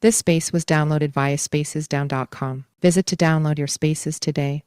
This space was downloaded via spacesdown.com. Visit to download your spaces today.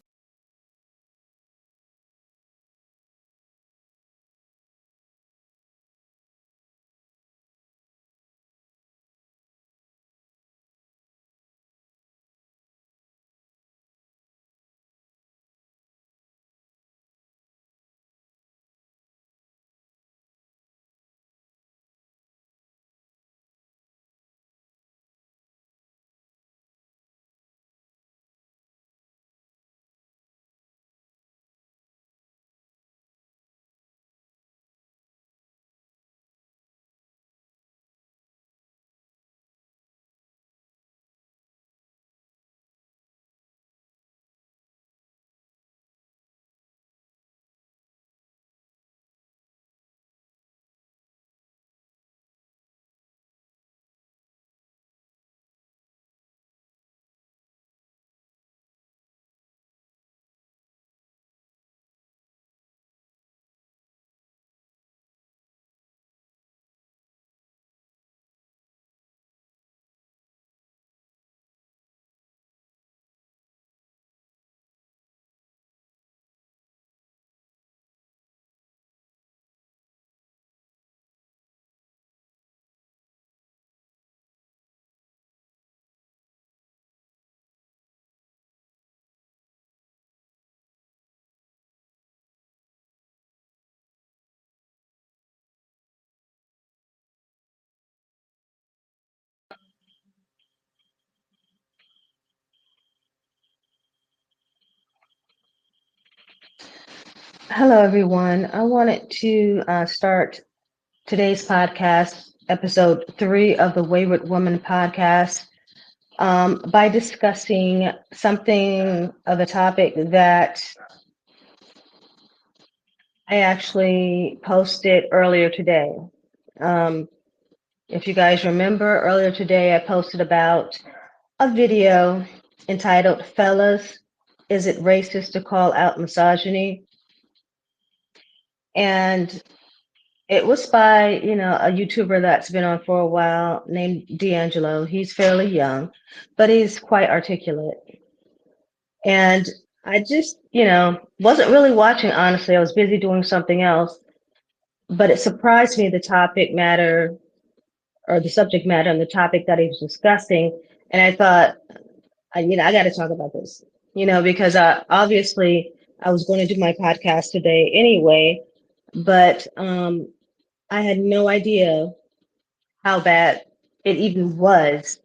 Hello, everyone. I wanted to start today's podcast, episode 3 of the Wayward Woman podcast, by discussing something of a topic that I actually posted earlier today. Um, if you guys remember, earlier today I posted about a video entitled Fellas, Is It Racist to Call Out Misogyny? And it was by, a YouTuber that's been on for a while named D'Angelo. He's fairly young, but he's quite articulate. And I just, wasn't really watching, honestly. I was busy doing something else, but it surprised me the topic matter or the subject matter and the topic that he was discussing. And I thought, I got to talk about this, because obviously I was going to do my podcast today anyway, but I had no idea how bad it even was.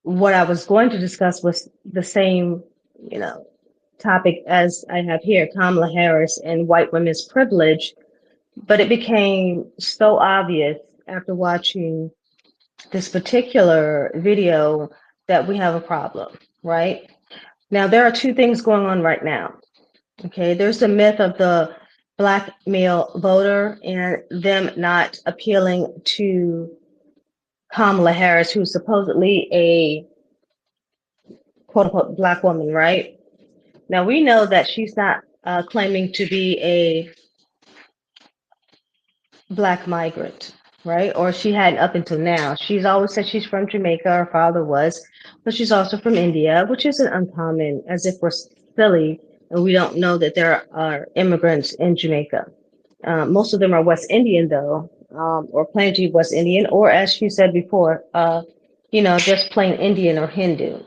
What I was going to discuss was the same, you know, topic as I have here, Kamala Harris and white women's privilege. But it became so obvious after watching this particular video that we have a problem, right? Now, there are two things going on right now. Okay, there's the myth of the black male voter and them not appealing to Kamala Harris, who's supposedly a quote unquote black woman, right? Now we know that she's not claiming to be a black migrant, right? Or she hadn't up until now. She's always said she's from Jamaica, her father was, but she's also from India, which isn't uncommon, as if we're silly and we don't know that there are immigrants in Jamaica. Most of them are West Indian, though, or plain to be West Indian, or as she said before, just plain Indian or Hindu.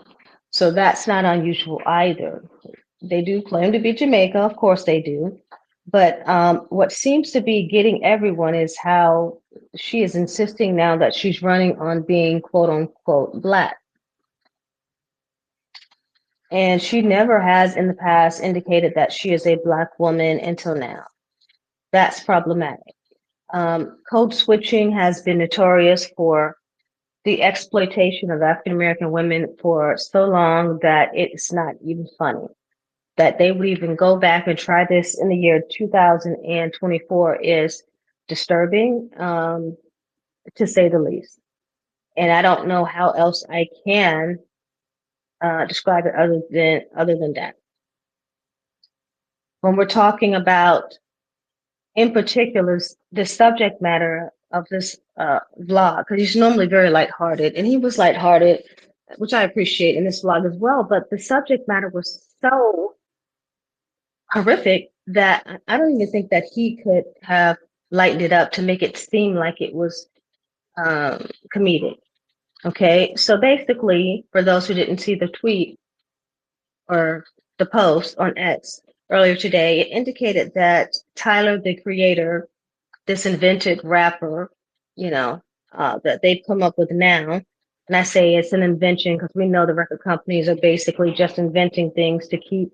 So that's not unusual either. They do claim to be Jamaica, of course they do. But what seems to be getting everyone is how she is insisting now that she's running on being quote unquote black. And she never has in the past indicated that she is a black woman until now. That's problematic. Code switching has been notorious for the exploitation of African American women for so long that it's not even funny. That they would even go back and try this in the year 2024 is disturbing, to say the least. And I don't know how else I can describe it other than that. When we're talking about, in particular, the subject matter of this vlog because he's normally very lighthearted, and he was lighthearted, which I appreciate in this vlog as well. But the subject matter was so horrific that I don't even think that he could have lightened it up to make it seem like it was comedic. Okay, so basically, for those who didn't see the tweet or the post on X earlier today, it indicated that Tyler, the creator, this invented rapper, you know, that they've come up with now. And I say it's an invention because we know the record companies are basically just inventing things to keep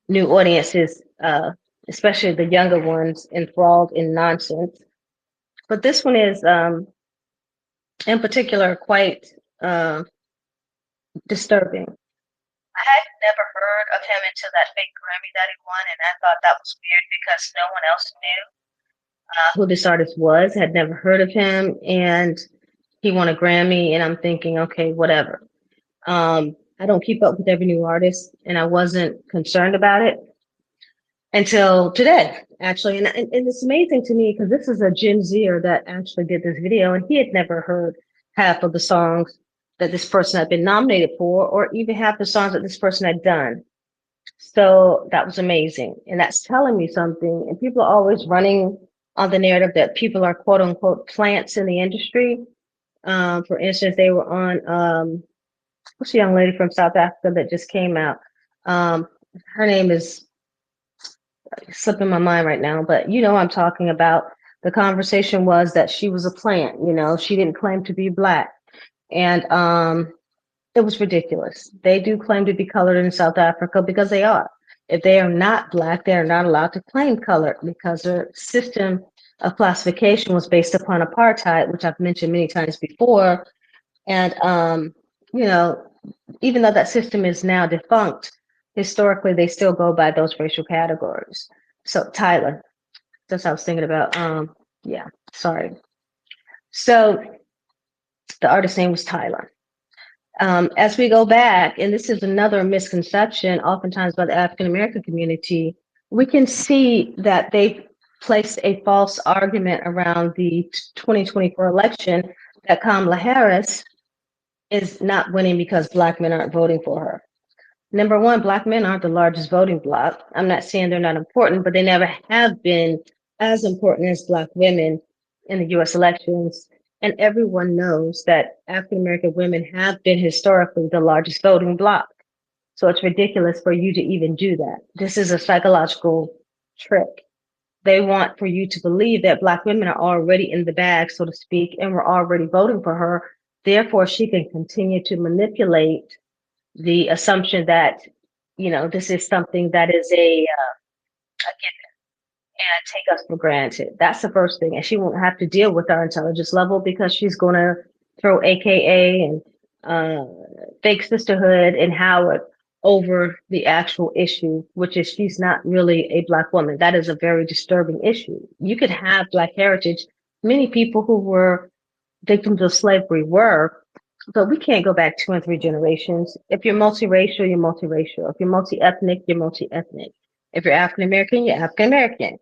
new audiences, especially the younger ones, enthralled in nonsense. But this one is, in particular, quite uh, disturbing. I had never heard of him until that fake Grammy that he won, and I thought that was weird because no one else knew who this artist was, had never heard of him, and he won a Grammy, and I'm thinking, okay, whatever. I don't keep up with every new artist, and I wasn't concerned about it until today, actually. And it's amazing to me because this is a Gen Zer that actually did this video, and he had never heard half of the songs that this person had been nominated for, or even half the songs that this person had done. So that was amazing. And that's telling me something. And people are always running on the narrative that people are quote unquote plants in the industry. For instance, they were on what's the young lady from South Africa that just came out? Her name is slipping my mind right now, but you know what I'm talking about. The conversation was that she was a plant, she didn't claim to be black. And it was ridiculous. They do claim to be colored in South Africa because they are. If they are not black, they are not allowed to claim color because their system of classification was based upon apartheid, which I've mentioned many times before. And you know, even though that system is now defunct, historically they still go by those racial categories. So Tyler, that's what I was thinking about. Yeah, sorry. So the artist's name was Tyler. As we go back, and this is another misconception, oftentimes by the African American community, we can see that they placed a false argument around the 2024 election that Kamala Harris is not winning because Black men aren't voting for her. Number one, Black men aren't the largest voting bloc. I'm not saying they're not important, but they never have been as important as Black women in the US elections. And everyone knows that African American women have been historically the largest voting bloc. So it's ridiculous for you to even do that. This is a psychological trick. They want for you to believe that Black women are already in the bag, so to speak, and we're already voting for her. Therefore, she can continue to manipulate the assumption that this is something that is a given and take us for granted. That's the first thing, and she won't have to deal with our intelligence level because she's going to throw AKA and fake sisterhood and Howard over the actual issue, which is she's not really a Black woman. That is a very disturbing issue. You could have Black heritage. Many people who were victims of slavery were, but we can't go back 2 and 3 generations. If you're multiracial, you're multiracial. If you're multi-ethnic, you're multi-ethnic. If you're African American, you're African American.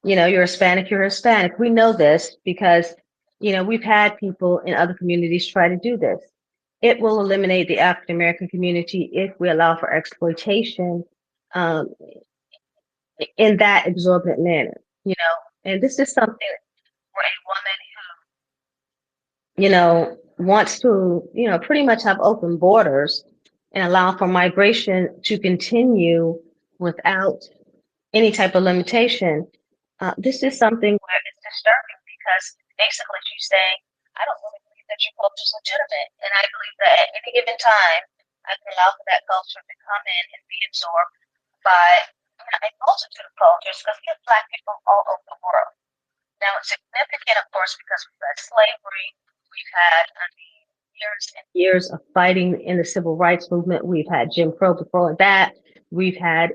You're Hispanic, you're Hispanic. We know this because, we've had people in other communities try to do this. It will eliminate the African American community if we allow for exploitation um, in that exorbitant manner, And this is something where a woman wants to, pretty much have open borders and allow for migration to continue without any type of limitation. This is something where it's disturbing because basically she's saying, I don't really believe that your culture is legitimate. And I believe that at any given time, I can allow for that culture to come in and be absorbed by a multitude of cultures because we have Black people all over the world. Now, it's significant, of course, because we've had slavery, we've had years and years of fighting in the civil rights movement, we've had Jim Crow before that, we've had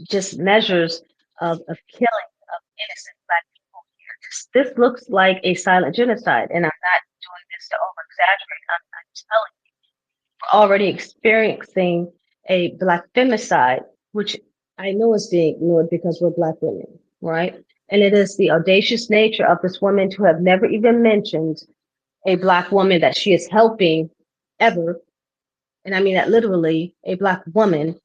just measures of killing of innocent Black people here. This looks like a silent genocide, and I'm not doing this to over exaggerate. I'm telling you, we're already experiencing a Black femicide, which I know is being ignored because we're Black women, right? And it is the audacious nature of this woman to have never even mentioned a Black woman that she is helping ever. And I mean that literally, a Black woman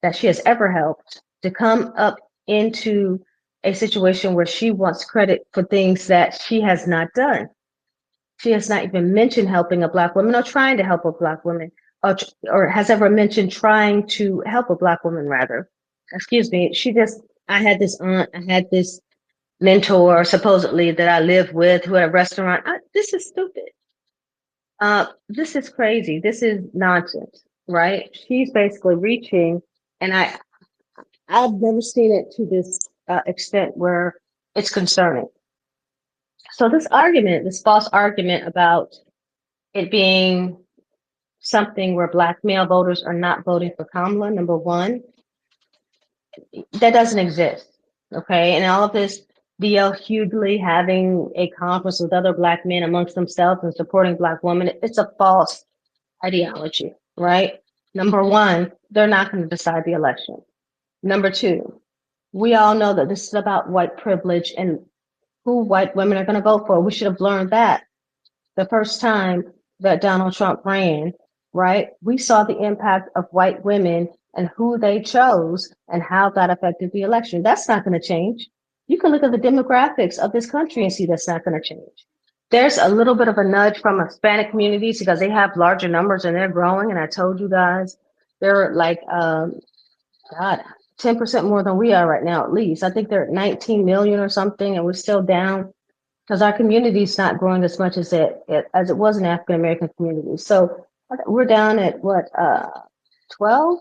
that she has ever helped to come up into a situation where she wants credit for things that she has not done. She has not even mentioned helping a Black woman or trying to help a Black woman, or has ever mentioned trying to help a Black woman, rather. Excuse me. I had this aunt, I had this mentor supposedly that I lived with who had a restaurant. This is stupid. This is crazy. This is nonsense, right? She's basically reaching, and I've never seen it to this extent where it's concerning. So this false argument about it being something where Black male voters are not voting for Kamala, number one, that doesn't exist. Okay. And all of this DL Hughley having a conference with other Black men amongst themselves and supporting Black women, it's a false ideology, right? Number one, they're not going to decide the election. Number two, we all know that this is about white privilege and who white women are going to vote for. We should have learned that the first time that Donald Trump ran, right? We saw the impact of white women and who they chose and how that affected the election. That's not going to change. You can look at the demographics of this country and see that's not going to change. There's a little bit of a nudge from Hispanic communities because they have larger numbers and they're growing. And I told you guys, they're like, God, 10% more than we are right now, at least. I think they're at 19 million or something, and we're still down because our community is not growing as much as it was in African American communities. So we're down at what 12?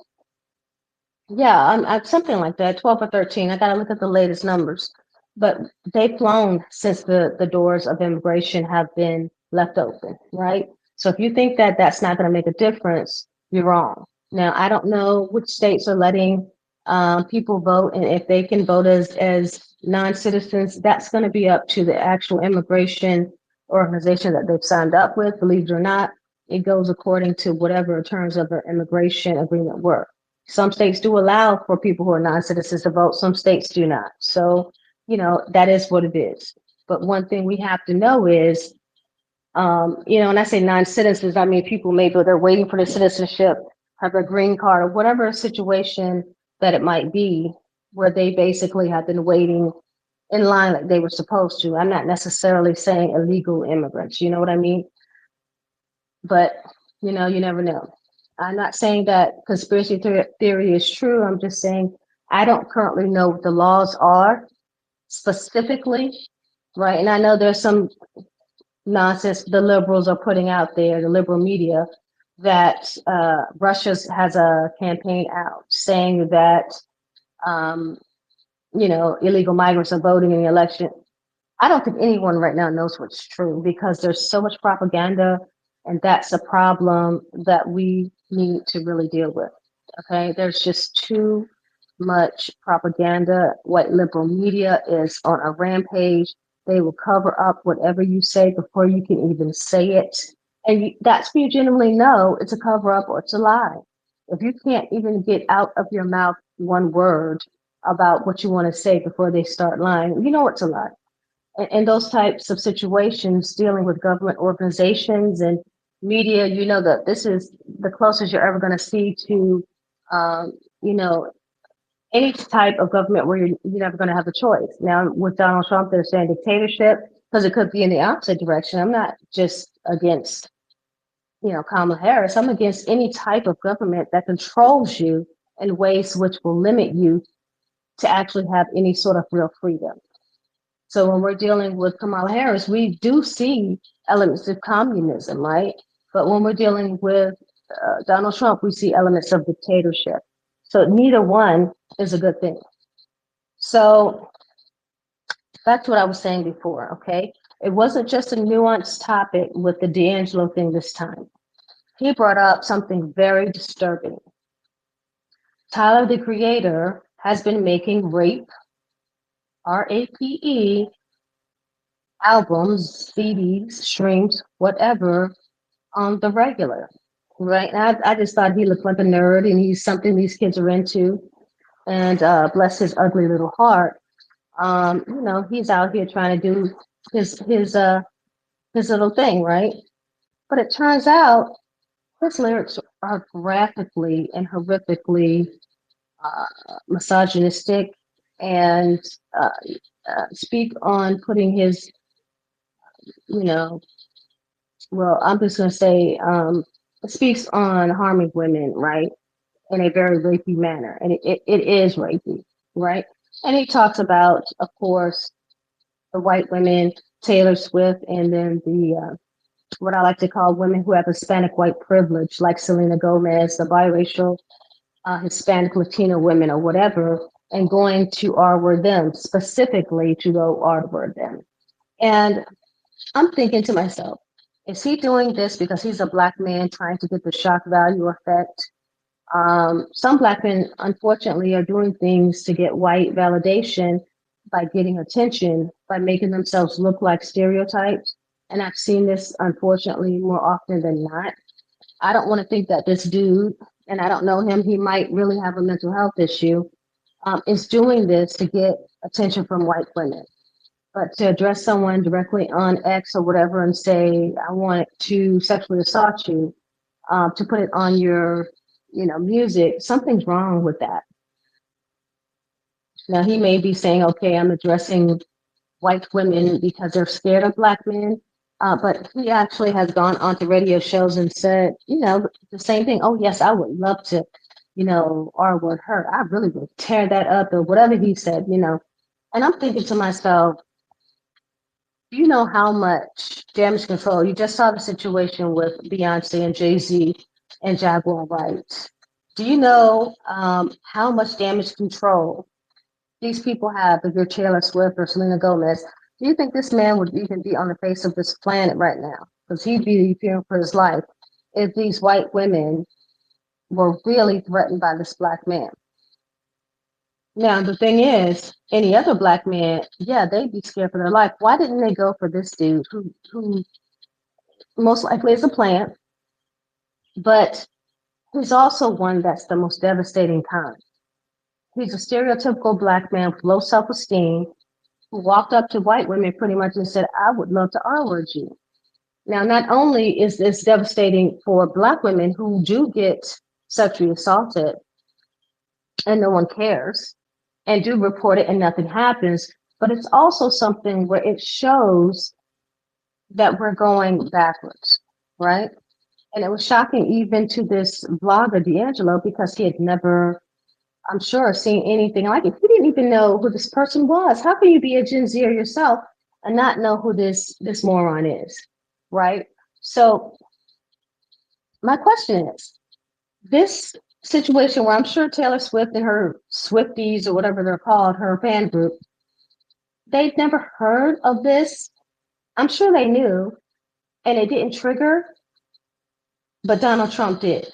Yeah, I'm something like that, 12 or 13. I got to look at the latest numbers, but they've flown since the doors of immigration have been left open, right? So if you think that that's not going to make a difference, you're wrong. Now I don't know which states are letting people vote, and if they can vote as non-citizens, that's going to be up to the actual immigration organization that they've signed up with. Believe it or not, it goes according to whatever terms of the immigration agreement were. Some states do allow for people who are non-citizens to vote. Some states do not. So, that is what it is. But one thing we have to know is, when I say non-citizens, I mean people maybe they're waiting for their citizenship, have a green card, or whatever situation that it might be, where they basically have been waiting in line like they were supposed to. I'm not necessarily saying illegal immigrants, you know what I mean? But, you never know. I'm not saying that conspiracy theory is true. I'm just saying I don't currently know what the laws are specifically, right? And I know there's some nonsense the liberals are putting out there, the liberal media, that Russia has a campaign out saying that, illegal migrants are voting in the election. I don't think anyone right now knows what's true because there's so much propaganda, and that's a problem that we need to really deal with. Okay, there's just too much propaganda. White liberal media is on a rampage. They will cover up whatever you say before you can even say it. And that's when you genuinely know it's a cover up or it's a lie. If you can't even get out of your mouth one word about what you want to say before they start lying, you know it's a lie. And those types of situations dealing with government organizations and media, that this is the closest you're ever going to see to, um, you know, any type of government where you're never going to have a choice. Now, with Donald Trump, they're saying dictatorship because it could be in the opposite direction. I'm not just against, Kamala Harris. I'm against any type of government that controls you in ways which will limit you to actually have any sort of real freedom. So when we're dealing with Kamala Harris, we do see elements of communism, right? But when we're dealing with Donald Trump, we see elements of dictatorship. So neither one is a good thing. So back to what I was saying before, okay? It wasn't just a nuanced topic with the D'Angelo thing this time. He brought up something very disturbing. Tyler, the Creator, has been making rape, RAPE, albums, CDs, streams, whatever, on the regular, right? And I just thought he looked like a nerd and he's something these kids are into. And bless his ugly little heart. He's out here trying to do his his uh his little thing, right? But it turns out his lyrics are graphically and horrifically misogynistic and uh, speak on putting his, you know, well, I'm just going to say, it speaks on harming women, right, in a very rapey manner. And it is rapey, right? And he talks about, of course, the white women, Taylor Swift, and then the what I like to call women who have Hispanic white privilege, like Selena Gomez, the biracial Hispanic Latino women or whatever, and going to R word them, specifically to go R word them. And I'm thinking to myself, is he doing this because he's a black man trying to get the shock value effect? Some black men, unfortunately, are doing things to get white validation by getting attention, by making themselves look like stereotypes. And I've seen this, unfortunately, more often than not. I don't want to think that this dude, and I don't know him, he might really have a mental health issue, is doing this to get attention from white women. But to address someone directly on X or whatever and say, I want to sexually assault you, to put it on your, music, something's wrong with that. Now he may be saying, okay, I'm addressing white women because they're scared of black men. But he actually has gone onto radio shows and said, the same thing. Oh, yes, I would love to, R word her. I really would tear that up or whatever he said. And I'm thinking to myself, do you know how much damage control? You just saw the situation with Beyonce and Jay-Z and Jaguar Wright. Do you know how much damage control these people have if you're Taylor Swift or Selena Gomez? Do you think this man would even be on the face of this planet right now? Because he'd be fearing for his life if these white women were really threatened by this black man. Now, the thing is, any other black man, yeah, they'd be scared for their life. Why didn't they go for this dude who most likely is a plant, but he's also one that's the most devastating kind? He's a stereotypical black man with low self-esteem who walked up to white women pretty much and said, I would love to R-word you. Now, not only is this devastating for black women who do get sexually assaulted and no one cares and do report it and nothing happens, but it's also something where it shows that we're going backwards, right? And it was shocking even to this blogger, D'Angelo, because he had never, I'm sure, seen anything like it. He didn't even know who this person was. How can you be a Gen Zer yourself and not know who this moron is, right? So my question is, this situation where I'm sure Taylor Swift and her Swifties or whatever they're called, her fan group, they'd never heard of this. I'm sure they knew, and it didn't trigger, but Donald Trump did,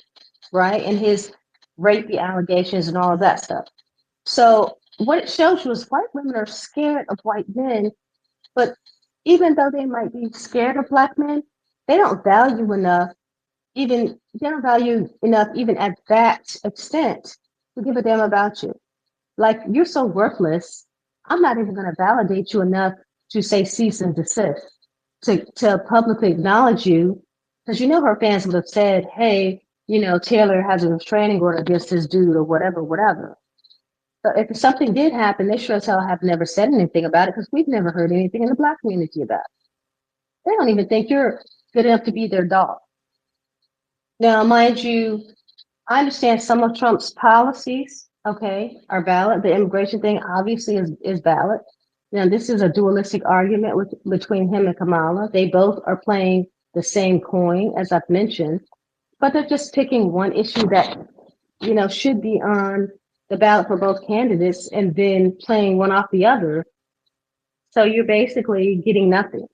right? And his rapey allegations and all of that stuff. So what it shows you is white women are scared of white men, but even though they might be scared of black men, they don't value enough, even they don't value enough even at that extent to give a damn about you. Like you're so worthless, I'm not even gonna validate you enough to say cease and desist, to publicly acknowledge you, because her fans would have said, hey, Taylor has a restraining order against this dude or whatever, whatever. So if something did happen, they sure as hell have never said anything about it because we've never heard anything in the black community about it. They don't even think you're good enough to be their dog. Now, mind you, I understand some of Trump's policies, okay, are valid. The immigration thing obviously is valid. Now, this is a dualistic argument between him and Kamala. They both are playing the same coin, as I've mentioned, but they're just picking one issue that, should be on the ballot for both candidates and then playing one off the other. So you're basically getting nothing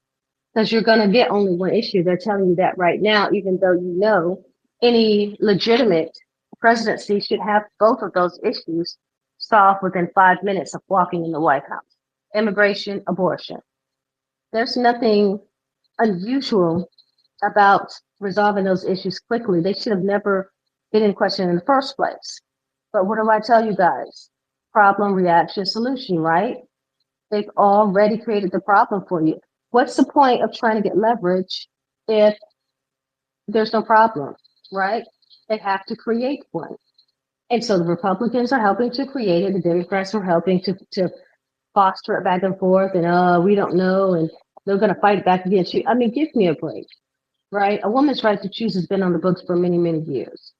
because you're going to get only one issue. They're telling you that right now, even though any legitimate presidency should have both of those issues solved within 5 minutes of walking in the White House. Immigration, abortion. There's nothing unusual about resolving those issues quickly. They should have never been in question in the first place. But what do I tell you guys? Problem, reaction, solution, right? They've already created the problem for you. What's the point of trying to get leverage if there's no problem, right? They have to create one. And so the Republicans are helping to create it. The Democrats are helping to foster it back and forth. And, we don't know. And they're going to fight back against you. I mean, give me a break, right? A woman's right to choose has been on the books for many, many years.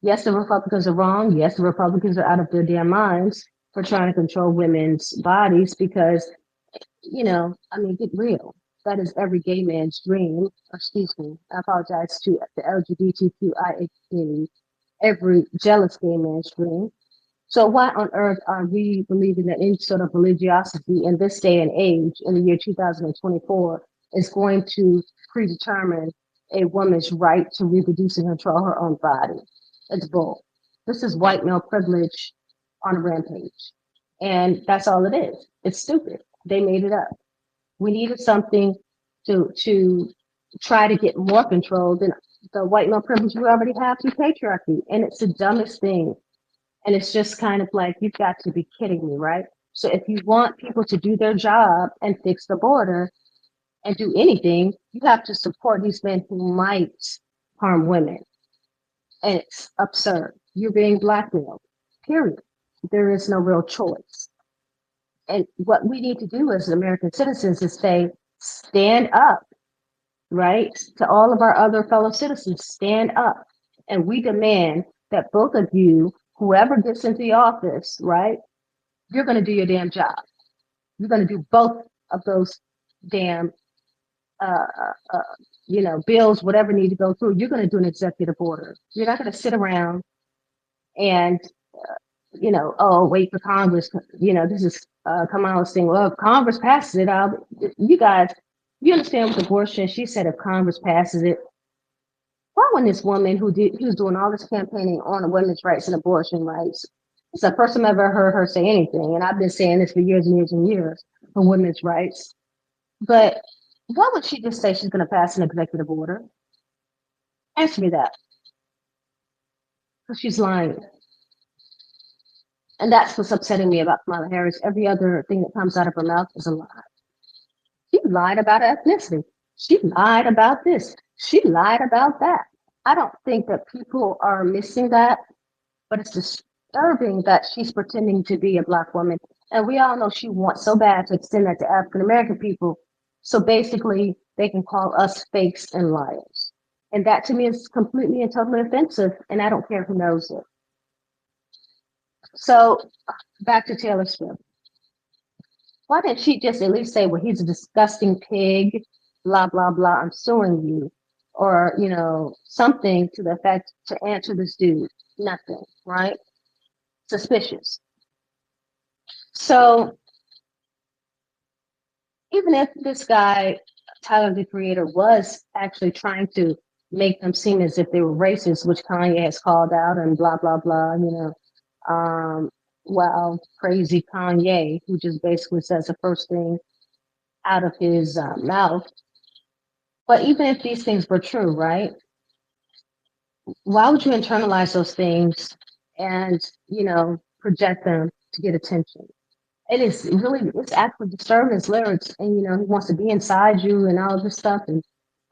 Yes, the Republicans are wrong. Yes, the Republicans are out of their damn minds for trying to control women's bodies because, I mean, get real. That is every gay man's dream. Excuse me. I apologize to the LGBTQIA community. Every jealous gay man's dream. So why on earth are we believing that any sort of religiosity in this day and age, in the year 2024, is going to predetermine a woman's right to reproduce and control her own body? It's bull. This is white male privilege on a rampage. And that's all it is. It's stupid. They made it up. We needed something to try to get more control than the white male privilege we already have through patriarchy. And it's the dumbest thing. And it's just kind of like, you've got to be kidding me, right? So if you want people to do their job and fix the border and do anything, you have to support these men who might harm women. And it's absurd. You're being blackmailed, period. There is no real choice. And what we need to do as American citizens is say, stand up, right? To all of our other fellow citizens, stand up. And we demand that both of you, whoever gets into the office, right, you're going to do your damn job. You're going to do both of those damn, uh, uh, bills, whatever need to go through. You're going to do an executive order. You're not going to sit around and, wait for Congress. This is Kamala's thing. Well, if Congress passes it, you guys, you understand with abortion, she said if Congress passes it, why wouldn't this woman who's doing all this campaigning on women's rights and abortion rights? It's the first time I've ever heard her say anything, and I've been saying this for years and years and years for women's rights. But why would she just say she's going to pass an executive order? Answer me that. Because she's lying. And that's what's upsetting me about Kamala Harris. Every other thing that comes out of her mouth is a lie. She lied about ethnicity. She lied about this. She lied about that. I don't think that people are missing that, but it's disturbing that she's pretending to be a Black woman. And we all know she wants so bad to extend that to African American people. So basically, they can call us fakes and liars. And that to me is completely and totally offensive. And I don't care who knows it. So back to Taylor Swift. Why didn't she just at least say, well, he's a disgusting pig, blah, blah, blah, I'm suing you? Or, something to the effect to answer this dude. Nothing, right? Suspicious. So even if this guy, Tyler the Creator, was actually trying to make them seem as if they were racist, which Kanye has called out and blah, blah, blah, well, crazy Kanye, who just basically says the first thing out of his mouth. But even if these things were true, right? Why would you internalize those things and, project them to get attention? It's actually disturbing his lyrics. And, he wants to be inside you and all this stuff. And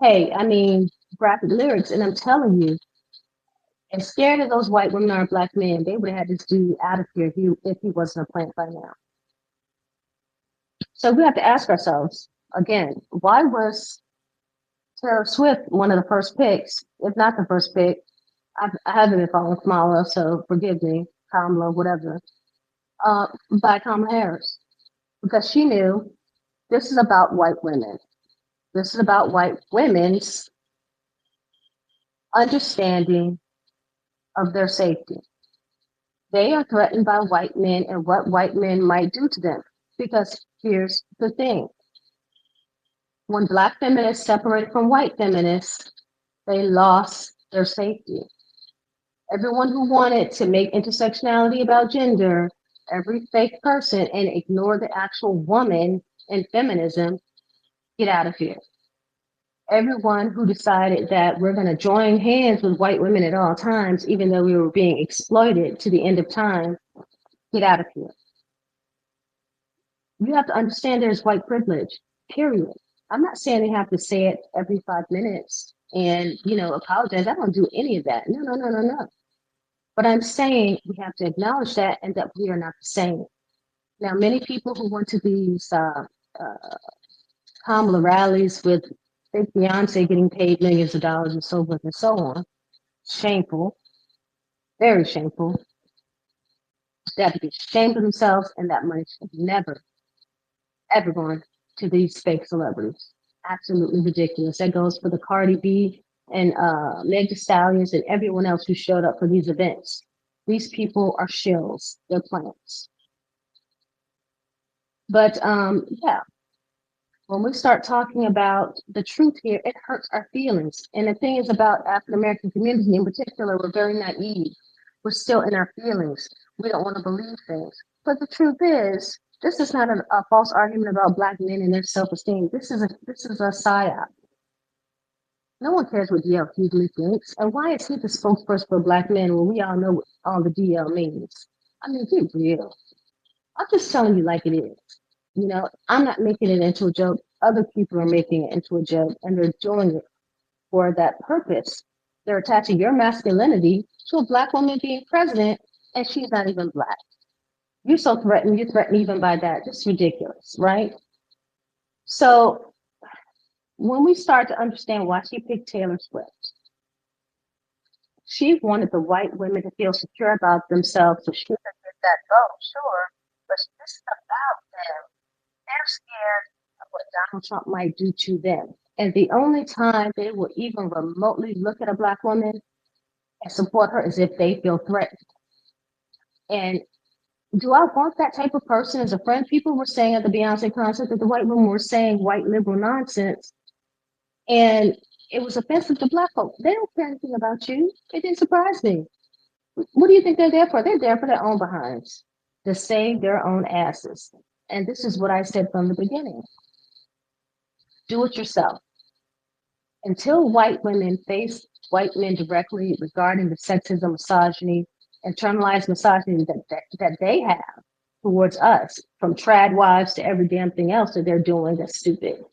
hey, I mean, graphic lyrics. And I'm telling you, as scared of those white women are Black men, they would have had this dude out of here if he wasn't a plant by now. So we have to ask ourselves again, why was Taylor Swift one of the first picks, if not the first pick? I haven't been following Kamala, so forgive me, Kamala, whatever, by Kamala Harris, because she knew this is about white women. This is about white women's understanding of their safety. They are threatened by white men and what white men might do to them. Because here's the thing. When Black feminists separated from white feminists, they lost their safety. Everyone who wanted to make intersectionality about gender, every fake person, and ignore the actual woman in feminism, get out of here. Everyone who decided that we're going to join hands with white women at all times, even though we were being exploited to the end of time, get out of here. You have to understand there's white privilege, period. I'm not saying they have to say it every 5 minutes and, apologize. I don't do any of that. No, no, no, no, no. But I'm saying we have to acknowledge that and that we are not the same. Now, many people who went to these Kamala rallies with fake Beyonce getting paid millions of dollars and so forth and so on, shameful, very shameful. They have to be ashamed of themselves, and that money should never, ever gone to these fake celebrities. Absolutely ridiculous. That goes for the Cardi B and Meg Thee Stallions and everyone else who showed up for these events. These people are shills. They're plants. But yeah, when we start talking about the truth here, it hurts our feelings. And the thing is about African American community in particular, we're very naive. We're still in our feelings. We don't want to believe things. But the truth is, this is not a false argument about black men and their self-esteem. This is a psyop. No one cares what DL Hughley thinks. And why is he the spokesperson for black men when we all know what all the DL means? I mean, be real. I'm just telling you like it is. I'm not making it into a joke. Other people are making it into a joke, and they're doing it for that purpose. They're attaching your masculinity to a black woman being president, and she's not even black. You're so threatened. You're threatened even by that. Just ridiculous, right? So when we start to understand why she picked Taylor Swift, she wanted the white women to feel secure about themselves so she could get that vote, sure. But this is about them. They're scared of what Donald Trump might do to them. And the only time they will even remotely look at a black woman and support her is if they feel threatened. And do I want that type of person as a friend? People were saying at the Beyonce concert that the white women were saying white liberal nonsense. And it was offensive to black folks. They don't care anything about you. It didn't surprise me. What do you think they're there for? They're there for their own behinds, to save their own asses. And this is what I said from the beginning. Do it yourself. Until white women face white men directly regarding the sexism, misogyny, internalized misogyny that they have towards us, from trad wives to every damn thing else that they're doing that's stupid,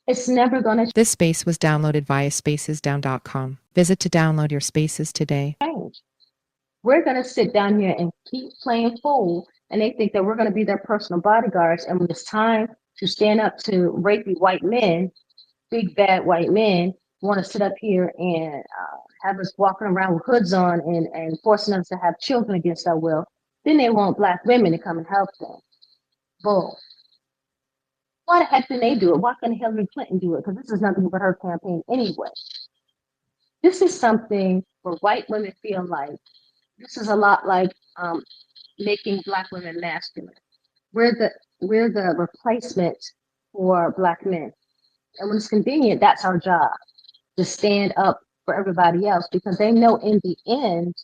it's never going to This space was downloaded via spacesdown.com. Visit to download your spaces today. change. We're going to sit down here and keep playing fool, and they think that we're going to be their personal bodyguards. And when it's time to stand up to rapey white men, big bad white men, want to sit up here and have us walking around with hoods on and forcing us to have children against our will, then they want black women to come and help them. Bull. Why the heck didn't they do it? Why couldn't Hillary Clinton do it? Because this is nothing but her campaign anyway. This is something where white women feel like this is a lot like making black women masculine. We're the replacement for black men. And when it's convenient, that's our job, to stand up for everybody else, because they know in the end,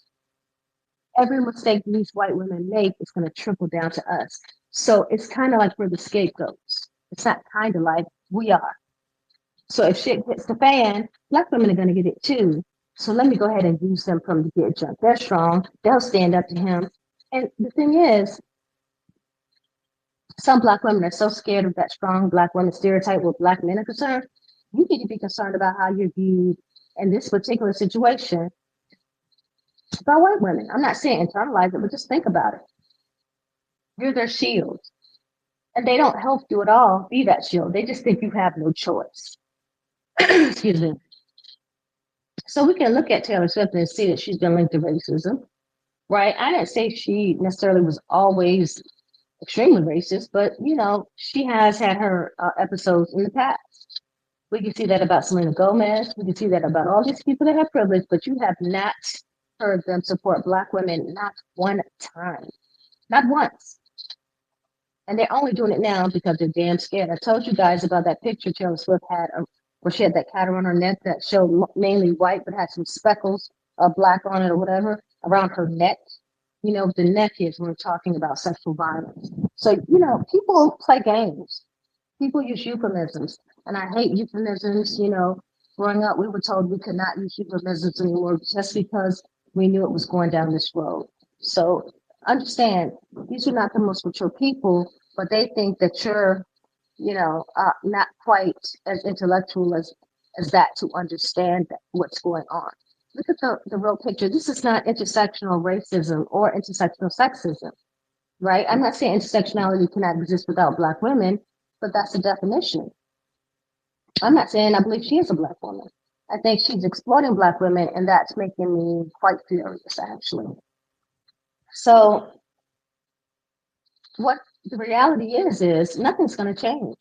every mistake these white women make is going to trickle down to us. So it's kind of like we're the scapegoats. It's not kind of like we are. So if shit hits the fan, black women are going to get it too. So let me go ahead and use them from the get jump. They're strong. They'll stand up to him. And the thing is, some black women are so scared of that strong black woman stereotype where black men are concerned. You need to be concerned about how you're viewed in this particular situation by white women. I'm not saying internalize it, but just think about it. You're their shield. And they don't help you at all be that shield. They just think you have no choice. Excuse me. So we can look at Taylor Swift and see that she's been linked to racism, right? I didn't say she necessarily was always extremely racist, but she has had her episodes in the past. We can see that about Selena Gomez. We can see that about all these people that have privilege, but you have not heard them support black women not one time, not once. And they're only doing it now because they're damn scared. I told you guys about that picture Taylor Swift had where she had that cat around her neck that showed mainly white, but had some speckles of black on it or whatever around her neck. The neck is when we're talking about sexual violence. So, people play games. People use euphemisms. And I hate euphemisms. Growing up, we were told we could not use euphemisms anymore just because we knew it was going down this road. So understand, these are not the most mature people but they think that you're, not quite as intellectual as that to understand what's going on. Look at the real picture. This is not intersectional racism or intersectional sexism, right? I'm not saying intersectionality cannot exist without Black women, but that's the definition. I'm not saying I believe she is a Black woman. I think she's exploiting Black women, and that's making me quite furious, actually. So, what the reality is nothing's going to change.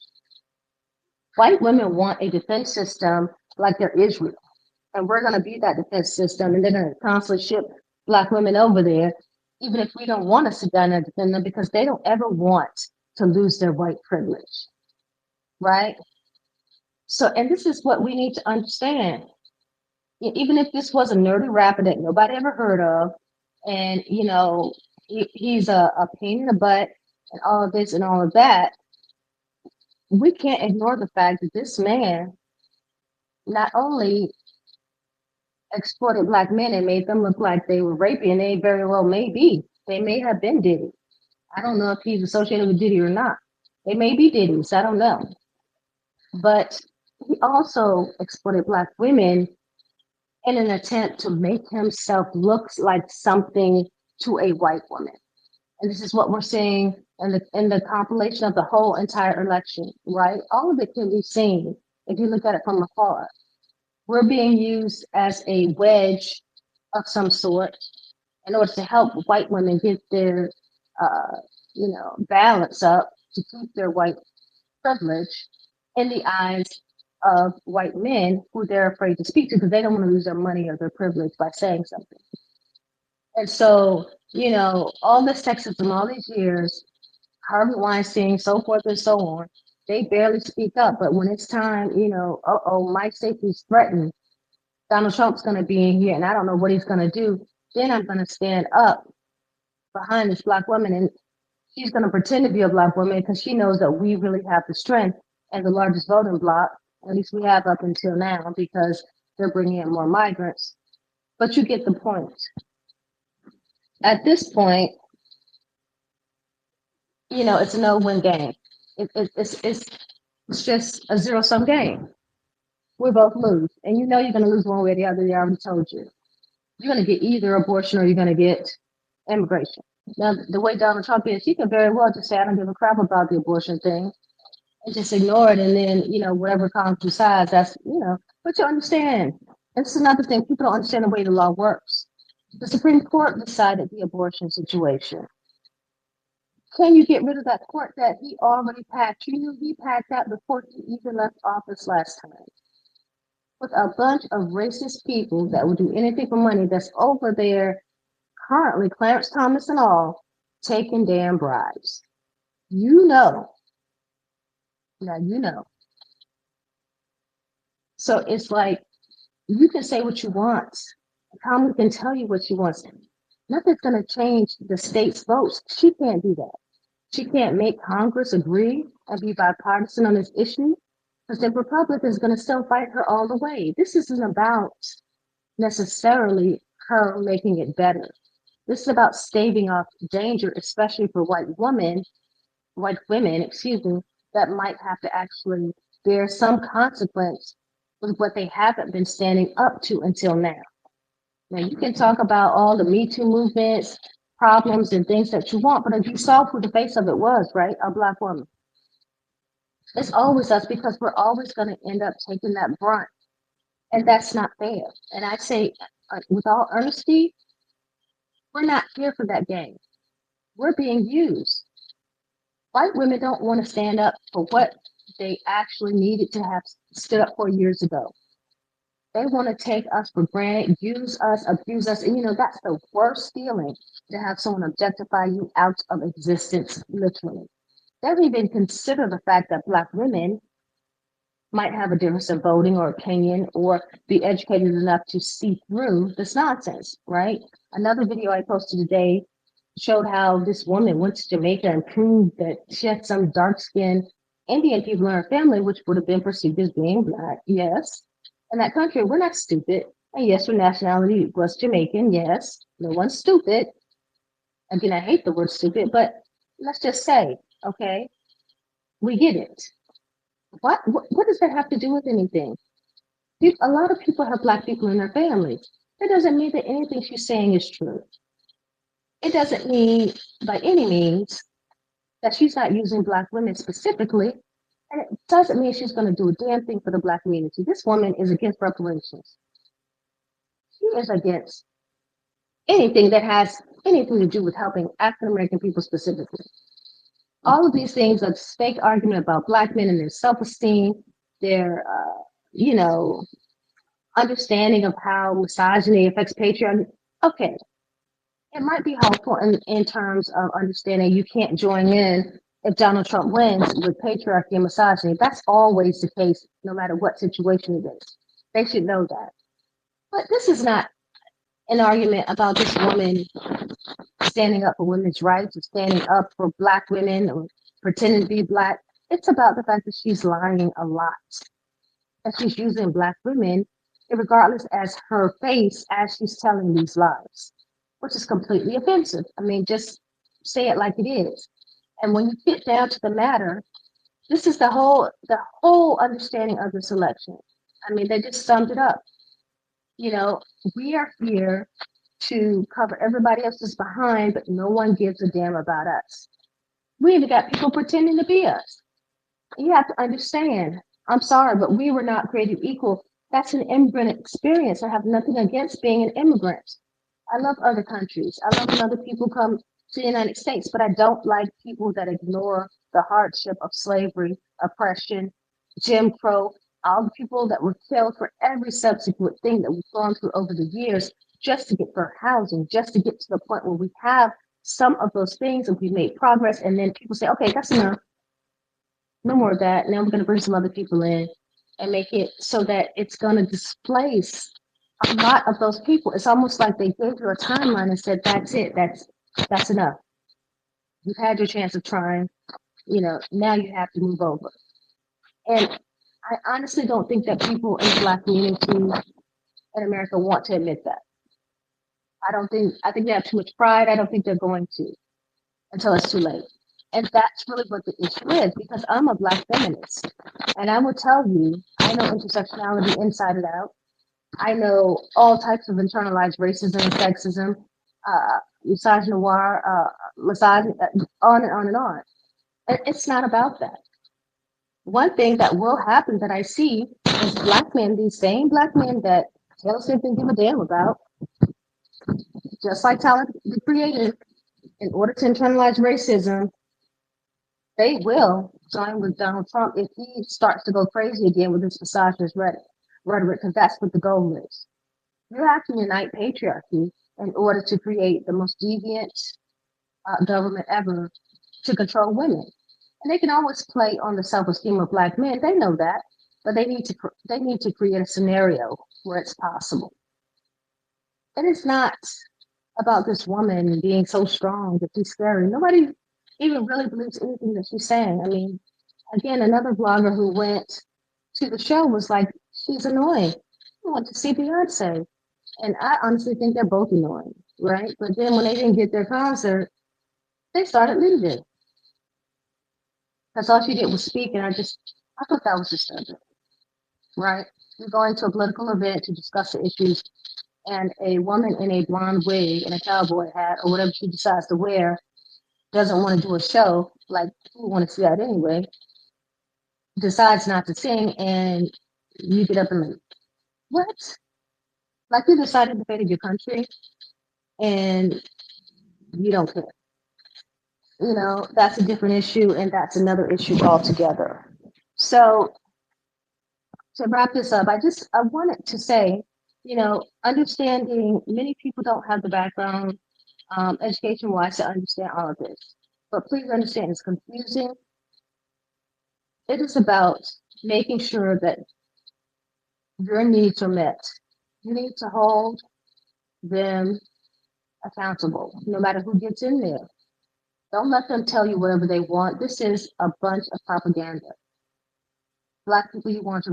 White women want a defense system like they're Israel, and we're going to be that defense system, and they're going to constantly ship Black women over there, even if we don't want to sit down and defend them, because they don't ever want to lose their white privilege, right? So, and this is what we need to understand. Even if this was a nerdy rapper that nobody ever heard of, and he's a pain in the butt and all of this and all of that, we can't ignore the fact that this man not only exploited Black men and made them look like they were rapey, and they very well may be. They may have been Diddy. I don't know if he's associated with Diddy or not. They may be Diddy's, I don't know. But he also exploited Black women in an attempt to make himself look like something to a white woman. And this is what we're seeing in the compilation of the whole entire election, right? All of it can be seen if you look at it from afar. We're being used as a wedge of some sort in order to help white women get their, balance up to keep their white privilege in the eyes of white men who they're afraid to speak to because they don't want to lose their money or their privilege by saying something. And so, all this sexism, all these years, Harvey Weinstein, so forth and so on, they barely speak up. But when it's time, my safety's threatened, Donald Trump's going to be in here and I don't know what he's going to do, then I'm going to stand up behind this Black woman. And she's going to pretend to be a Black woman because she knows that we really have the strength and the largest voting bloc, at least we have up until now, because they're bringing in more migrants. But you get the point. At this point, it's a no-win game. It's just a zero-sum game. We both lose, and you're going to lose one way or the other. They already told you. You're going to get either abortion or you're going to get immigration. Now, the way Donald Trump is, he can very well just say, I don't give a crap about the abortion thing, and just ignore it, and then, whatever Congress decides, that's, but you understand. And this is another thing, people don't understand the way the law works. The Supreme Court decided the abortion situation. Can you get rid of that court that he already passed? You knew he passed that before he even left office last time. With a bunch of racist people that will do anything for money that's over there currently, Clarence Thomas and all, taking damn bribes. Now you know. So it's like, you can say what you want. Kamala can tell you what she wants. Nothing's going to change the state's votes. She can't do that. She can't make Congress agree and be bipartisan on this issue because the Republicans are going to still fight her all the way. This isn't about necessarily her making it better. This is about staving off danger, especially for white women, that might have to actually bear some consequence with what they haven't been standing up to until now. Now, you can talk about all the Me Too movements, problems, and things that you want, but if you saw who the face of it was, right? A Black woman. It's always us because we're always going to end up taking that brunt. And that's not fair. And I say, with all honesty, we're not here for that game. We're being used. White women don't want to stand up for what they actually needed to have stood up for years ago. They want to take us for granted, use us, abuse us. And that's the worst feeling, to have someone objectify you out of existence, literally. They don't even consider the fact that Black women might have a difference in voting or opinion or be educated enough to see through this nonsense, right? Another video I posted today showed how this woman went to Jamaica and proved that she had some dark-skinned Indian people in her family, which would have been perceived as being Black. Yes. In that country, we're not stupid. And yes, her nationality was Jamaican. Yes, no one's stupid. Again, I hate the word stupid, but let's just say Okay, we get it. What does that have to do with anything? A lot of people have black people in their families. That doesn't mean that anything she's saying is true. It doesn't mean by any means that she's not using black women specifically. And it doesn't mean she's going to do a damn thing for the black community. This woman is against reparations. She is against anything that has anything to do with helping African American people specifically. All of these things are fake argument about black men and their self-esteem, their you know, understanding of how misogyny affects patriarchy. Okay, it might be helpful in terms of understanding you can't join in if Donald Trump wins with patriarchy and misogyny. That's always the case, no matter what situation it is. They should know that. But this is not an argument about this woman standing up for women's rights or standing up for black women or pretending to be black. It's about the fact that she's lying a lot and she's using black women, regardless as her face as she's telling these lies, which is completely offensive. I mean, just say it like it is. And when you get down to the matter, this is the whole understanding of this election. I mean, they just summed it up. You know, we are here to cover everybody else's behind, but no one gives a damn about us. We even got people pretending to be us. You have to understand. I'm sorry, but we were not created equal. That's an immigrant experience. I have nothing against being an immigrant. I love other countries. I love when other people come to the United States, but I don't like people that ignore the hardship of slavery, oppression, Jim Crow, all the people that were killed for every subsequent thing that we've gone through over the years just to get for housing, just to get to the point where we have some of those things and we made progress. And then people say, okay, that's enough. No more of that. Now we're going to bring some other people in and make it so that it's going to displace a lot of those people. It's almost like they gave you a timeline and said, that's it. That's enough. You've had your chance of trying. You know, now you have to move over. And I honestly don't think that people in the black community in America want to admit that. I think they have too much pride. I don't think they're going to until it's too late. And that's really what the issue is because I'm a black feminist. And I will tell you, I know intersectionality inside and out. I know all types of internalized racism and sexism, misogynoir, misogyny, on and on and on. And it's not about that. One thing that will happen that I see is black men, these same black men that Taylor Swift didn't give a damn about, just like Tyler the Creator, in order to internalize racism, they will join with Donald Trump if he starts to go crazy again with this misogynist rhetoric, because that's what the goal is. You have to unite patriarchy in order to create the most deviant government ever to control women. And they can always play on the self-esteem of black men. They know that, but they need to create a scenario where it's possible. And it's not about this woman being so strong that she's scary. Nobody even really believes anything that she's saying. I mean, again, another blogger who went to the show was like, she's annoying. I want to see Beyonce. And I honestly think they're both annoying, right? But then when they didn't get their concert, they started leaving. That's all she did was speak, and I thought that was disturbing, right? You're going to a political event to discuss the issues, and a woman in a blonde wig and a cowboy hat or whatever she decides to wear doesn't want to do a show, like we want to see that anyway, decides not to sing, and you get up and leave. What? Like you decided the fate of your country, and you don't care. You know, that's a different issue, and that's another issue altogether. So to wrap this up, I wanted to say, you know, understanding many people don't have the background education wise to understand all of this. But please understand it's confusing. It is about making sure that your needs are met. You need to hold them accountable, no matter who gets in there. Don't let them tell you whatever they want. This is a bunch of propaganda. Black people, you want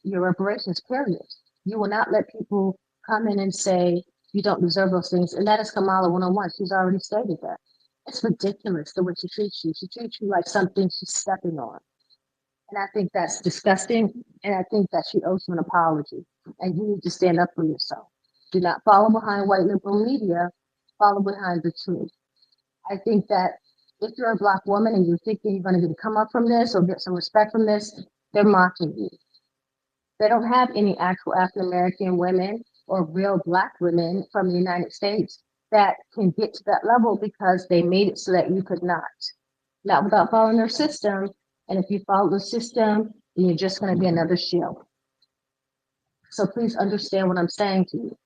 your reparations, period. You will not let people come in and say you don't deserve those things. And that is Kamala 101. She's already stated that. It's ridiculous the way she treats you. She treats you like something she's stepping on. And I think that's disgusting. And I think that she owes you an apology. And you need to stand up for yourself. Do not follow behind white liberal media. Follow behind the truth. I think that if you're a black woman and you're thinking you're going to get a come up from this or get some respect from this, they're mocking you. They don't have any actual African American women or real black women from the United States that can get to that level because they made it so that you could not without following their system. And if you follow the system, then you're just going to be another shill. So please understand what I'm saying to you.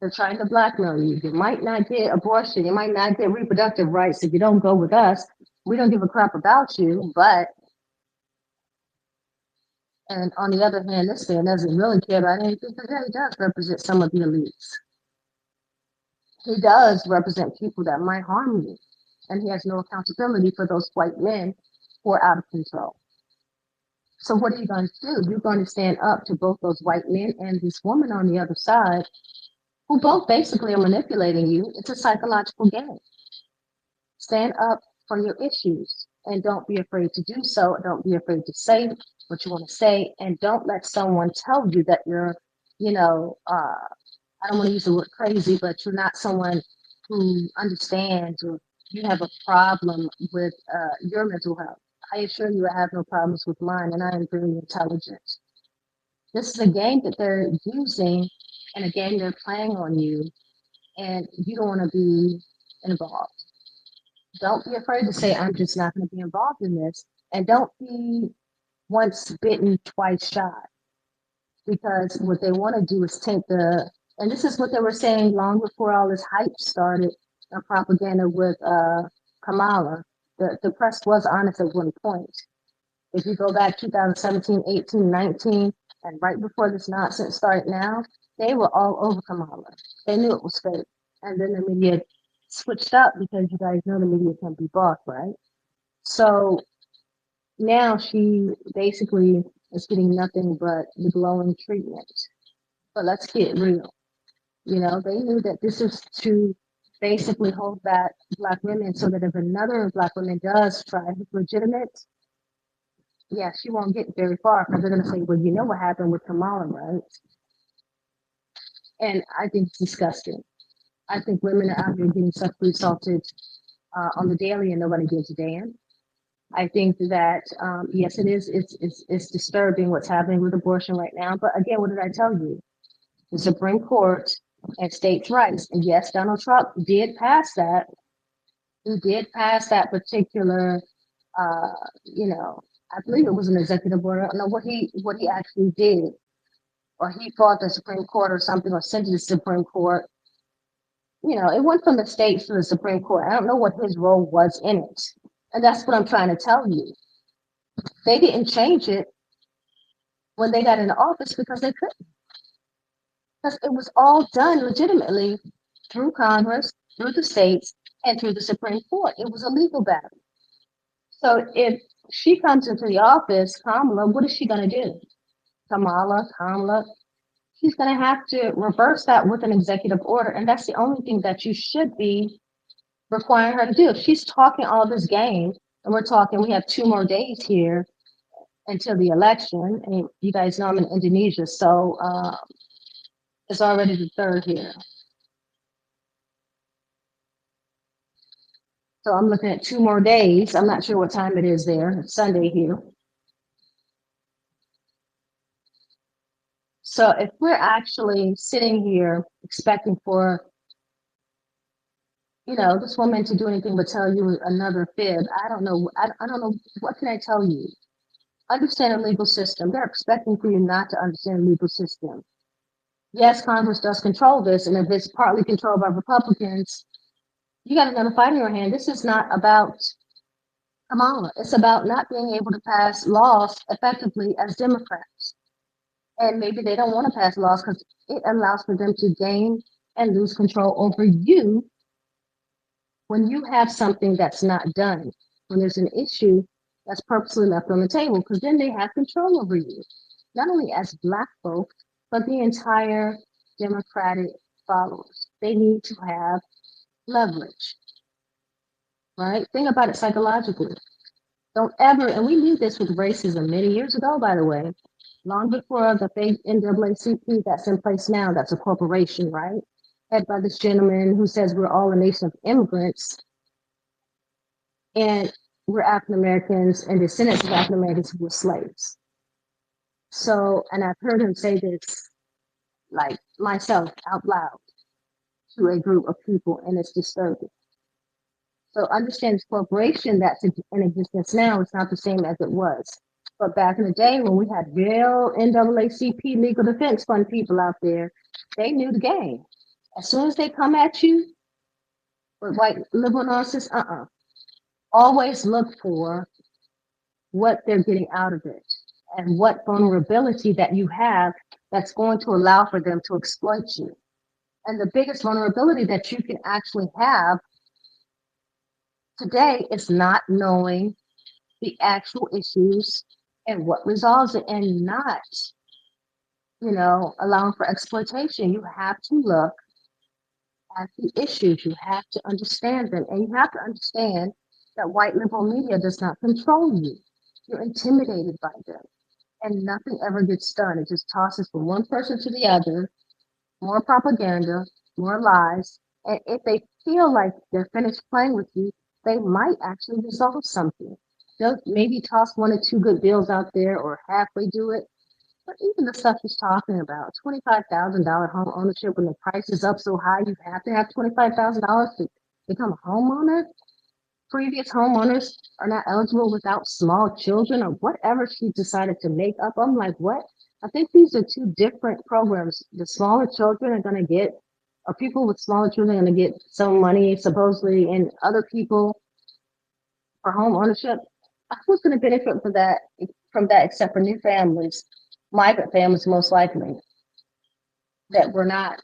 They're trying to blackmail you. You might not get abortion. You might not get reproductive rights if you don't go with us. We don't give a crap about you. But, and on the other hand, this man doesn't really care about anything because he does represent some of the elites. He does represent people that might harm you. And he has no accountability for those white men who are out of control. So what are you going to do? You're going to stand up to both those white men and this woman on the other side, who both basically are manipulating you. It's a psychological game. Stand up for your issues and don't be afraid to do so. Don't be afraid to say what you want to say, and don't let someone tell you that you're, I don't want to use the word crazy, but you're not someone who understands or you have a problem with your mental health. I assure you I have no problems with mine, and I am very intelligent. This is a game that they're using and a game they're playing on you, and you don't want to be involved. Don't be afraid to say, I'm just not going to be involved in this. And don't be once bitten, twice shy. Because what they want to do is take and this is what they were saying long before all this hype started, propaganda with Kamala. The press was honest at one point. If you go back 2017, 18, 19, and right before this nonsense started now, they were all over Kamala. They knew it was fake. And then the media switched up because you guys know the media can be bought, right? So now she basically is getting nothing but the glowing treatment. But let's get real. They knew that this is to basically hold back Black women so that if another Black woman does try legitimate, yeah, she won't get very far because they're going to say, well, you know what happened with Kamala, right? And I think it's disgusting. I think women are out here getting sexually assaulted on the daily and nobody gives a damn. I think that, yes, it is. It's disturbing what's happening with abortion right now. But again, what did I tell you? The Supreme Court and states' rights. And yes, Donald Trump did pass that. He did pass that particular, I believe it was an executive order. I don't know what he actually did, or he fought the Supreme Court or something, or sent it to the Supreme Court. It went from the states to the Supreme Court. I don't know what his role was in it. And that's what I'm trying to tell you. They didn't change it when they got into office because they couldn't. Because it was all done legitimately through Congress, through the states, and through the Supreme Court. It was a legal battle. So if she comes into the office, Kamala, what is she going to do? Kamala, she's going to have to reverse that with an executive order. And that's the only thing that you should be requiring her to do. If she's talking all this game, and we have 2 more days here until the election. And you guys know I'm in Indonesia, so it's already the 3rd here. So I'm looking at 2 more days. I'm not sure what time it is there. It's Sunday here. So if we're actually sitting here expecting for, this woman to do anything but tell you another fib, I don't know. I don't know. What can I tell you? Understand the legal system. They're expecting for you not to understand the legal system. Yes, Congress does control this, and if it's partly controlled by Republicans, you got another fight in your hand. This is not about Kamala. It's about not being able to pass laws effectively as Democrats. And maybe they don't want to pass laws because it allows for them to gain and lose control over you when you have something that's not done, when there's an issue that's purposely left on the table, because then they have control over you, not only as Black folk, but the entire Democratic followers. They need to have leverage, right? Think about it psychologically. Don't ever, and we knew this with racism many years ago, by the way, long before the fake NAACP that's in place now, that's a corporation, right? Head by this gentleman who says we're all a nation of immigrants and we're African Americans and descendants of African Americans who were slaves. So, and I've heard him say this, like myself, out loud to a group of people, and it's disturbing. So understand this corporation that's in existence now is not the same as it was. But back in the day when we had real NAACP legal defense fund people out there, they knew the game. As soon as they come at you with white liberal nonsense, always look for what they're getting out of it and what vulnerability that you have that's going to allow for them to exploit you. And the biggest vulnerability that you can actually have today is not knowing the actual issues and what resolves it, and not, allowing for exploitation. You have to look at the issues. You have to understand them, and you have to understand that white liberal media does not control you. You're intimidated by them, and nothing ever gets done. It just tosses from one person to the other, more propaganda, more lies. And if they feel like they're finished playing with you, they might actually resolve something. They'll maybe toss one or two good bills out there or halfway do it. But even the stuff he's talking about, $25,000 home ownership, when the price is up so high, you have to have $25,000 to become a homeowner. Previous homeowners are not eligible without small children, or whatever she decided to make up. I'm like, what? I think these are two different programs. The smaller children are going to get, or people with smaller children are going to get some money supposedly, and other people for home ownership. Who's going to benefit from that except for new families, migrant families most likely, that were not,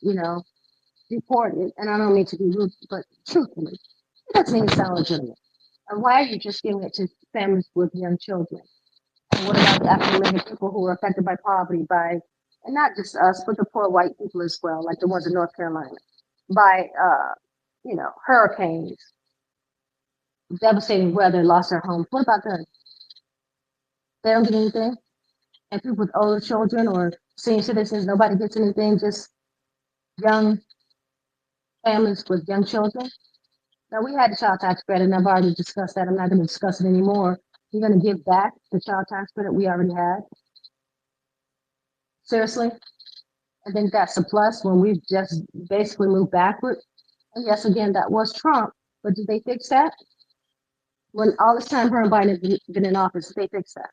deported. And I don't mean to be rude, but truthfully, it doesn't even sound legitimate. And why are you just giving it to families with young children? And what about the African American people who are affected by poverty, and not just us, but the poor white people as well, like the ones in North Carolina, by, hurricanes, devastating weather, lost their homes. What about them? They don't get anything? And people with older children or senior citizens, nobody gets anything, just young families with young children. Now, we had the child tax credit, and I've already discussed that. I'm not going to discuss it anymore. We're going to give back the child tax credit we already had. Seriously? I think that's a plus when we just basically moved backward. And yes, again, that was Trump, but did they fix that? When all this time her and Biden have been in office, did they fix that?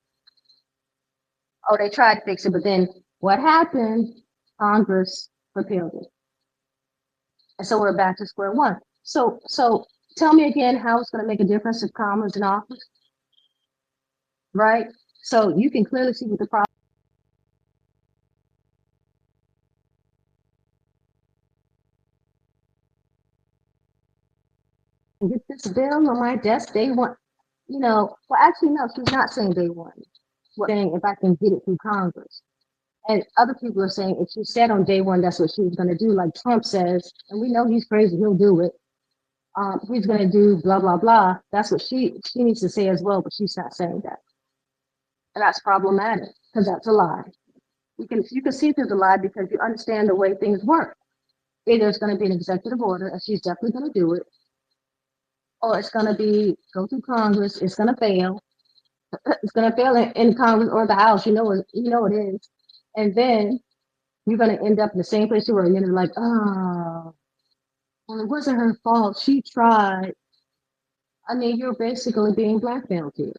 Oh, they tried to fix it, but then what happened? Congress repealed it. And so we're back to square one. So tell me again how it's going to make a difference if Kamala's in office, right? So you can clearly see what the problem. Get this bill on my desk day one. Well, actually, no, she's not saying day one. She's saying if I can get it through Congress. And other people are saying if she said on day one that's what she was going to do, like Trump says, and we know he's crazy, he'll do it. He's going to do blah blah blah. That's what she needs to say as well, but she's not saying that, and that's problematic because that's a lie. You can see through the lie because you understand the way things work. Either it's going to be an executive order, and she's definitely going to do it, or it's going to be go through Congress. It's going to fail. It's going to fail in Congress or the House. You know it is, and then you're going to end up in the same place you were. You're like, oh, well, it wasn't her fault. She tried. I mean, you're basically being blackmailed here.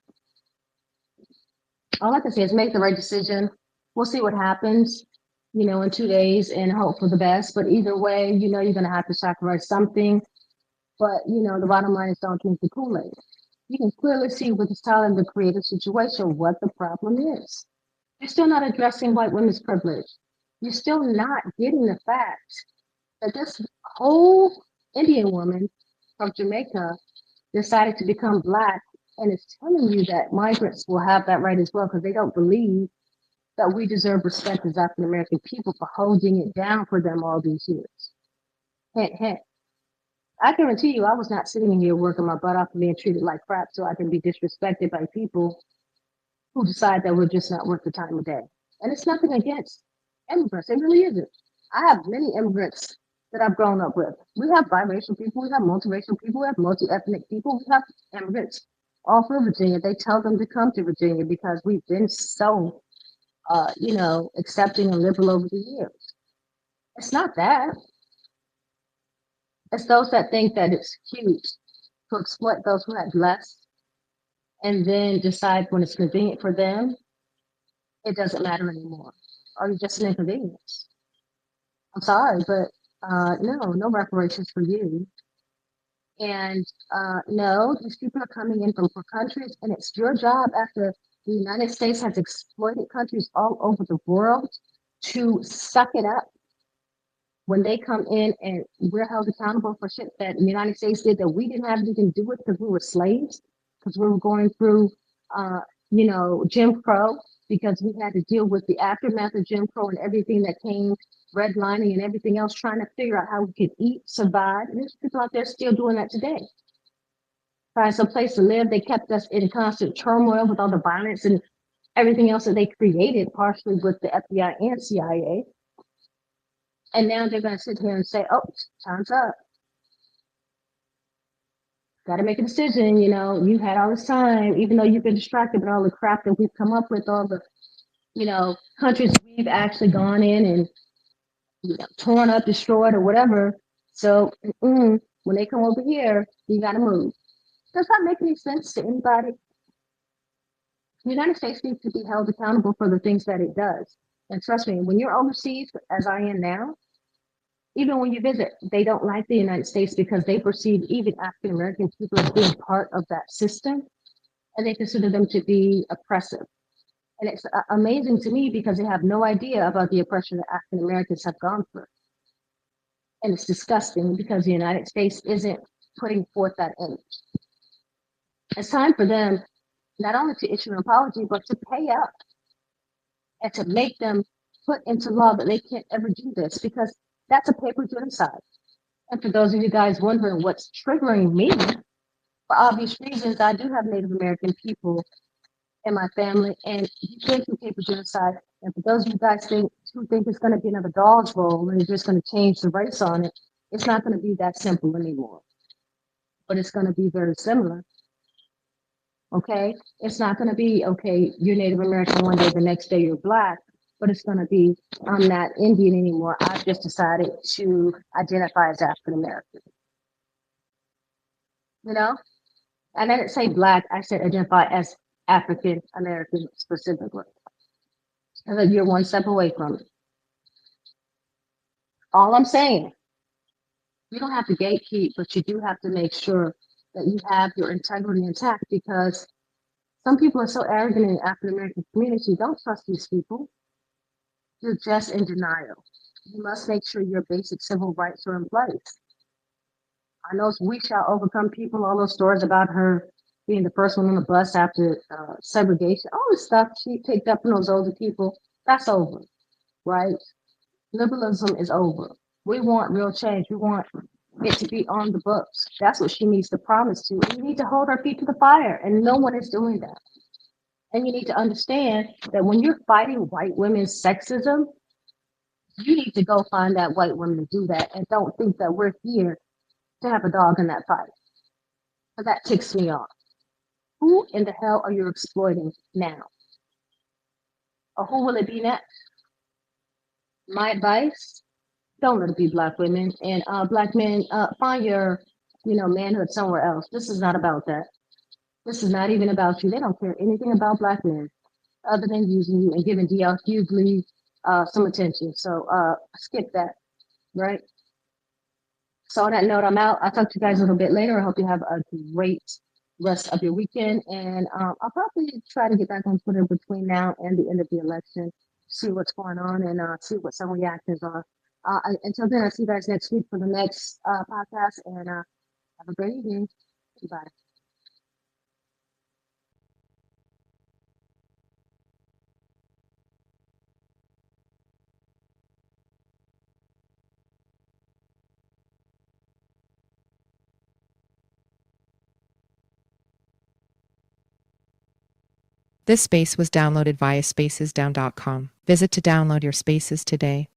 All I can say is make the right decision. We'll see what happens, in 2 days and hope for the best. But either way, you're going to have to sacrifice something. But, the bottom line is don't drink the Kool-Aid. You can clearly see with this telling the creative situation what the problem is. You're still not addressing white women's privilege. You're still not getting the fact that this whole Indian woman from Jamaica decided to become Black, and it's telling you that migrants will have that right as well because they don't believe that we deserve respect as African American people for holding it down for them all these years. Heh, heh. I guarantee you, I was not sitting in here working my butt off and being treated like crap so I can be disrespected by people who decide that we're just not worth the time of day. And it's nothing against immigrants. It really isn't. I have many immigrants that I've grown up with. We have biracial people, we have multiracial people, we have multi-ethnic people, we have immigrants all through Virginia. They tell them to come to Virginia because we've been so, accepting and liberal over the years. It's not that. It's those that think that it's cute to exploit those who have less and then decide when it's convenient for them, it doesn't matter anymore. Or you're just an inconvenience. I'm sorry, but no reparations for you. And no, these people are coming in from poor countries, and it's your job after the United States has exploited countries all over the world to suck it up when they come in and we're held accountable for shit that the United States did that we didn't have anything to do with because we were slaves, because we were going through, uh, Jim Crow, because we had to deal with the aftermath of Jim Crow and everything that came, redlining and everything else, trying to figure out how we could eat, survive. And there's people out there still doing that today. Find some place to live. They kept us in constant turmoil with all the violence and everything else that they created, partially with the FBI and CIA. And now they're going to sit here and say, oh, time's up. Got to make a decision. You had all this time, even though you've been distracted by all the crap that we've come up with, all the, countries we've actually gone in and, torn up, destroyed, or whatever. So when they come over here, you got to move. Does that make any sense to anybody? The United States needs to be held accountable for the things that it does. And trust me, when you're overseas, as I am now, even when you visit, they don't like the United States because they perceive even African American people as being part of that system, and they consider them to be oppressive. And it's amazing to me because they have no idea about the oppression that African Americans have gone through. And it's disgusting because the United States isn't putting forth that image. It's time for them not only to issue an apology, but to pay up and to make them put into law that they can't ever do this because that's a paper genocide. And for those of you guys wondering what's triggering me, for obvious reasons, I do have Native American people in my family, and you can't do paper genocide. And for those of you guys who think it's going to be another dog's roll and you're just going to change the race on it, it's not going to be that simple anymore. But it's going to be very similar. Okay, it's not going to be okay. You're Native American one day, the next day you're black, but it's going to be I'm not Indian anymore. I've just decided to identify as African American. You know, and I didn't say black. I said identify as African American specifically. And that you're one step away from it. All I'm saying, you don't have to gatekeep, but you do have to make sure that you have your integrity intact because some people are so arrogant in the African American community. Don't trust these people. You're just in denial. You must make sure your basic civil rights are in place. I know we shall overcome people, all those stories about her being the first one on the bus after segregation, all the stuff she picked up from those older people, that's over, right? Liberalism is over. We want real change. We want it to be on the books. That's what she needs to promise to. And you need to hold our feet to the fire, and no one is doing that. And you need to understand that when you're fighting white women's sexism, you need to go find that white woman to do that, and don't think that we're here to have a dog in that fight. But that ticks me off. Who in the hell are you exploiting now? Or who will it be next? My advice, don't let it be black women and black men. Find your, manhood somewhere else. This is not about that. This is not even about you. They don't care anything about black men other than using you and giving DL Hughley some attention. So skip that, right? So on that note, I'm out. I'll talk to you guys a little bit later. I hope you have a great rest of your weekend. And I'll probably try to get back on Twitter between now and the end of the election, see what's going on and see what some reactions are. Until then, I'll see you guys next week for the next podcast. And have a great evening. Bye. This space was downloaded via spacesdown.com. Visit to download your spaces today.